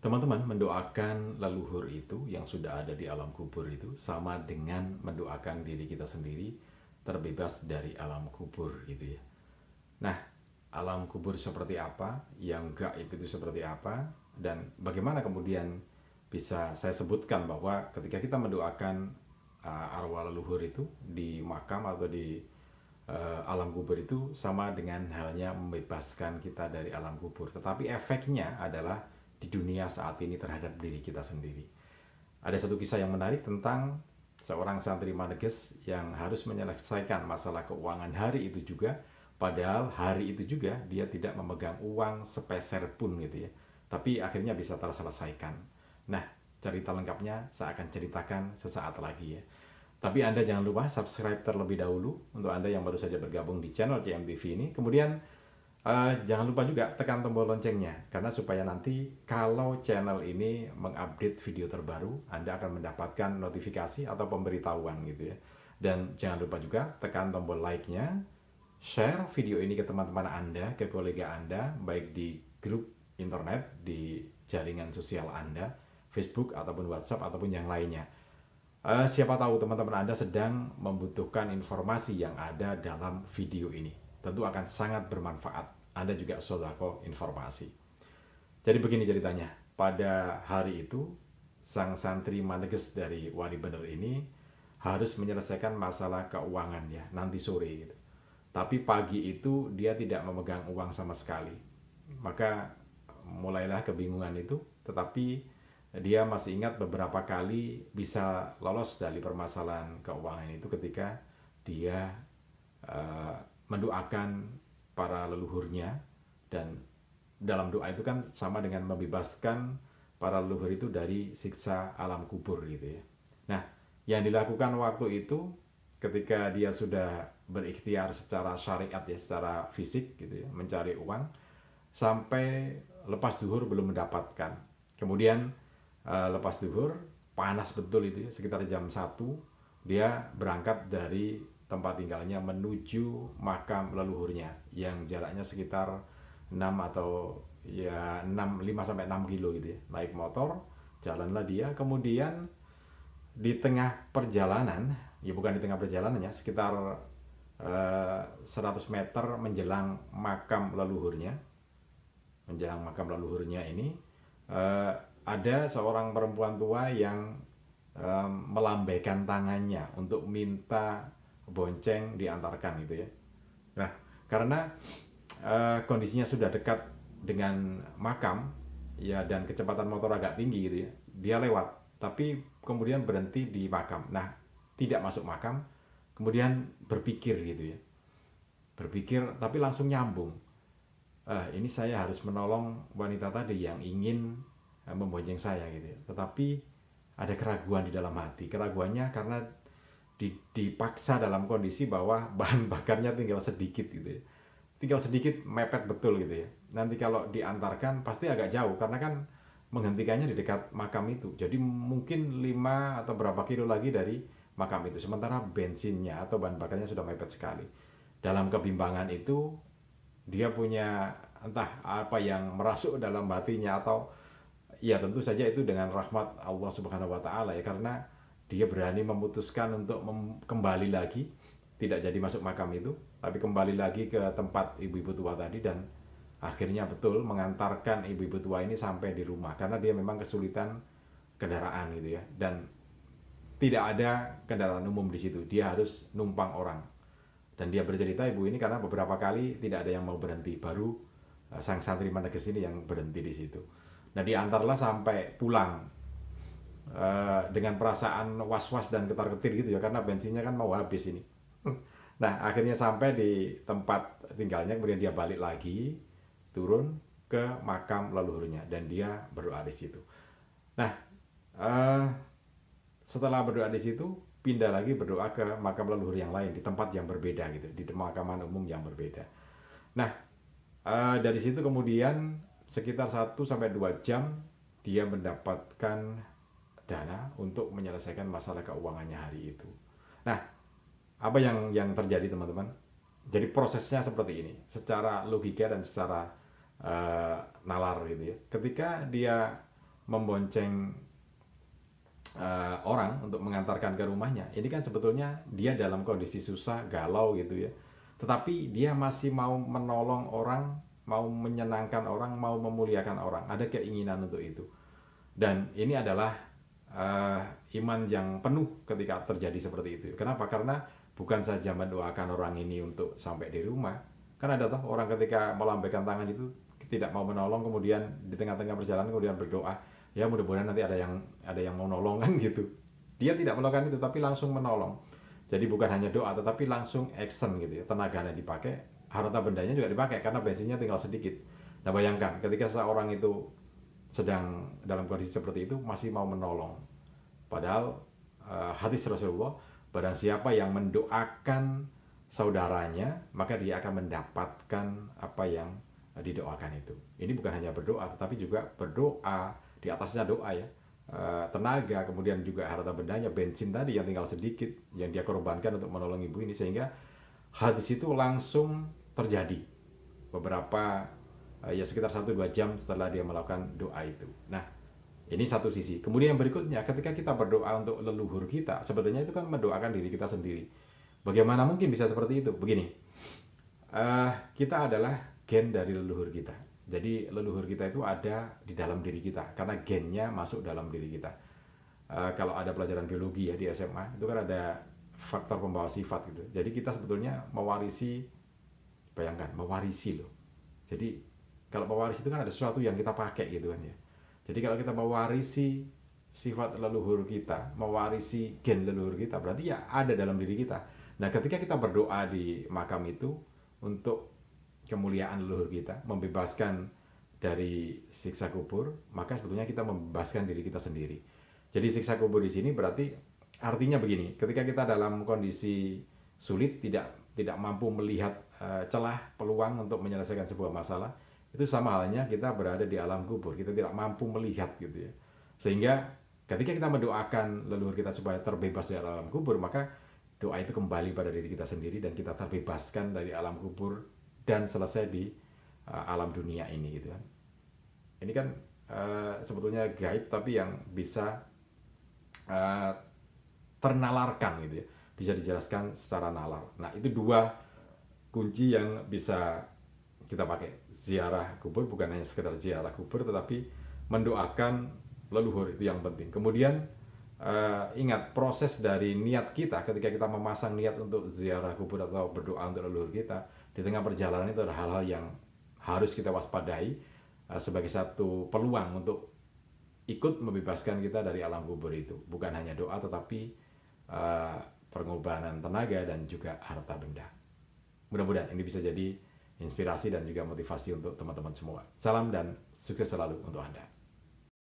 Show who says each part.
Speaker 1: Teman-teman, mendoakan leluhur itu yang sudah ada di alam kubur itu sama dengan mendoakan diri kita sendiri terbebas dari alam kubur gitu ya. Nah, alam kubur seperti apa, yang gaib itu seperti apa, dan bagaimana kemudian bisa saya sebutkan bahwa ketika kita mendoakan arwah leluhur itu di makam atau di alam kubur itu sama dengan halnya membebaskan kita dari alam kubur. Tetapi efeknya adalah di dunia saat ini terhadap diri kita sendiri. Ada satu kisah yang menarik tentang seorang santri Maneges yang harus menyelesaikan masalah keuangan hari itu juga, padahal hari itu juga dia tidak memegang uang sepeser pun gitu ya. Tapi akhirnya bisa terselesaikan. Nah, cerita lengkapnya saya akan ceritakan sesaat lagi ya. Tapi Anda jangan lupa subscribe terlebih dahulu untuk Anda yang baru saja bergabung di channel CMTV ini. Kemudian jangan lupa juga tekan tombol loncengnya, karena supaya nanti kalau channel ini mengupdate video terbaru, Anda akan mendapatkan notifikasi atau pemberitahuan gitu ya. Dan jangan lupa juga tekan tombol like-nya, share video ini ke teman-teman Anda, ke kolega Anda, baik di grup internet, di jaringan sosial Anda, Facebook ataupun WhatsApp ataupun yang lainnya. Siapa tahu teman-teman Anda sedang membutuhkan informasi yang ada dalam video ini. Tentu akan sangat bermanfaat. Anda juga sodako informasi. Jadi begini ceritanya. Pada hari itu, sang santri Maneges dari Wali Bener ini harus menyelesaikan masalah keuangan ya, nanti sore gitu. Tapi pagi itu dia tidak memegang uang sama sekali. Maka mulailah kebingungan itu, tetapi dia masih ingat beberapa kali bisa lolos dari permasalahan keuangan itu ketika dia uh, mendoakan para leluhurnya, dan dalam doa itu kan sama dengan membebaskan para leluhur itu dari siksa alam kubur gitu ya. Nah, yang dilakukan waktu itu ketika dia sudah berikhtiar secara syariat ya, secara fisik gitu ya, mencari uang sampai lepas duhur belum mendapatkan. Kemudian lepas duhur panas betul itu ya, sekitar jam 1 dia berangkat dari tempat tinggalnya menuju makam leluhurnya yang jaraknya sekitar 6 atau ya 5 sampai 6 kilo gitu ya. Naik motor, jalanlah dia, kemudian di tengah perjalanan, ya bukan di tengah perjalanan ya, sekitar 100 meter menjelang makam leluhurnya ini ada seorang perempuan tua yang melambaikan tangannya untuk minta bonceng diantarkan gitu ya. Nah, karena kondisinya sudah dekat dengan makam ya, dan kecepatan motor agak tinggi gitu ya, dia lewat tapi kemudian berhenti di makam. Nah, tidak masuk makam, kemudian berpikir gitu ya, berpikir tapi langsung nyambung. Ini saya harus menolong wanita tadi yang ingin membonceng saya gitu ya. Tetapi ada keraguan di dalam hati. Keraguannya karena dipaksa dalam kondisi bahwa bahan bakarnya tinggal sedikit gitu ya. Tinggal sedikit mepet betul gitu ya. Nanti kalau diantarkan pasti agak jauh karena kan menghentikannya di dekat makam itu. Jadi mungkin 5 atau berapa kilo lagi dari makam itu. Sementara bensinnya atau bahan bakarnya sudah mepet sekali. Dalam kebimbangan itu dia punya entah apa yang merasuk dalam hatinya, atau ya tentu saja itu dengan rahmat Allah Subhanahu wa taala ya, karena dia berani memutuskan untuk kembali lagi, tidak jadi masuk makam itu, tapi kembali lagi ke tempat ibu-ibu tua tadi, dan akhirnya betul mengantarkan ibu-ibu tua ini sampai di rumah karena dia memang kesulitan kendaraan gitu ya, dan tidak ada kendaraan umum di situ, dia harus numpang orang. Dan dia bercerita ibu ini karena beberapa kali tidak ada yang mau berhenti, baru sang santri Maneges ini yang berhenti di situ. Nah, diantarlah sampai pulang dengan perasaan was-was dan ketar-ketir gitu ya, karena bensinnya kan mau habis ini. Nah, akhirnya sampai di tempat tinggalnya, kemudian dia balik lagi, turun ke makam leluhurnya, dan dia berdoa di situ. Nah, setelah berdoa di situ, pindah lagi berdoa ke makam leluhur yang lain di tempat yang berbeda gitu, di pemakaman umum yang berbeda. Nah, dari situ kemudian sekitar 1 sampai 2 jam dia mendapatkan dana untuk menyelesaikan masalah keuangannya hari itu. Nah, apa yang terjadi teman-teman? Jadi prosesnya seperti ini, secara logika dan secara nalar gitu ya. Ketika dia membonceng orang untuk mengantarkan ke rumahnya, ini kan sebetulnya dia dalam kondisi susah, galau gitu ya. Tetapi dia masih mau menolong orang, mau menyenangkan orang, mau memuliakan orang. Ada keinginan untuk itu. Dan ini adalah iman yang penuh ketika terjadi seperti itu. Kenapa? Karena bukan saja mendoakan orang ini untuk sampai di rumah. Kan ada toh orang ketika melambaikan tangan itu tidak mau menolong, kemudian di tengah-tengah perjalanan kemudian berdoa, ya mudah-mudahan nanti ada yang mau nolong kan gitu. Dia tidak melakukan itu tapi langsung menolong. Jadi bukan hanya doa tetapi langsung action gitu ya. Tenaganya dipakai, harta bendanya juga dipakai karena bensinnya tinggal sedikit. Nah bayangkan ketika seorang itu sedang dalam kondisi seperti itu masih mau menolong. Padahal hadis Rasulullah, barang siapa yang mendoakan saudaranya maka dia akan mendapatkan apa yang didoakan itu. Ini bukan hanya berdoa tetapi juga berdoa, di atasnya doa ya, tenaga, kemudian juga harta bendanya, bensin tadi yang tinggal sedikit yang dia korbankan untuk menolong ibu ini, sehingga hadis itu langsung terjadi beberapa ya sekitar 1-2 jam setelah dia melakukan doa itu. Nah ini satu sisi. Kemudian yang berikutnya, ketika kita berdoa untuk leluhur kita, sebetulnya itu kan mendoakan diri kita sendiri. Bagaimana mungkin bisa seperti itu? Begini, kita adalah gen dari leluhur kita. Jadi leluhur kita itu ada di dalam diri kita karena gennya masuk dalam diri kita. Kalau ada pelajaran biologi ya di SMA itu kan ada faktor pembawa sifat gitu. Jadi kita sebetulnya mewarisi, bayangkan mewarisi loh. Jadi kalau mewarisi itu kan ada sesuatu yang kita pakai gitu kan ya. Jadi kalau kita mewarisi sifat leluhur kita, mewarisi gen leluhur kita, berarti ya ada dalam diri kita. Nah ketika kita berdoa di makam itu untuk kemuliaan leluhur kita, membebaskan dari siksa kubur, maka sebetulnya kita membebaskan diri kita sendiri. Jadi siksa kubur di sini berarti artinya begini, ketika kita dalam kondisi sulit, tidak mampu melihat celah, peluang untuk menyelesaikan sebuah masalah, itu sama halnya kita berada di alam kubur, kita tidak mampu melihat gitu ya. Sehingga ketika kita mendoakan leluhur kita supaya terbebas dari alam kubur, maka doa itu kembali pada diri kita sendiri dan kita terbebaskan dari alam kubur dan selesai di alam dunia ini gitu kan. Ini kan sebetulnya gaib tapi yang bisa ternalarkan gitu ya, bisa dijelaskan secara nalar. Nah itu dua kunci yang bisa kita pakai. Ziarah kubur bukan hanya sekedar ziarah kubur, tetapi mendoakan leluhur itu yang penting. Kemudian ingat proses dari niat kita ketika kita memasang niat untuk ziarah kubur atau berdoa untuk leluhur kita, di tengah perjalanan itu ada hal-hal yang harus kita waspadai sebagai satu peluang untuk ikut membebaskan kita dari alam kubur itu. Bukan hanya doa tetapi pengorbanan tenaga dan juga harta benda. Mudah-mudahan ini bisa jadi inspirasi dan juga motivasi untuk teman-teman semua. Salam dan sukses selalu untuk Anda.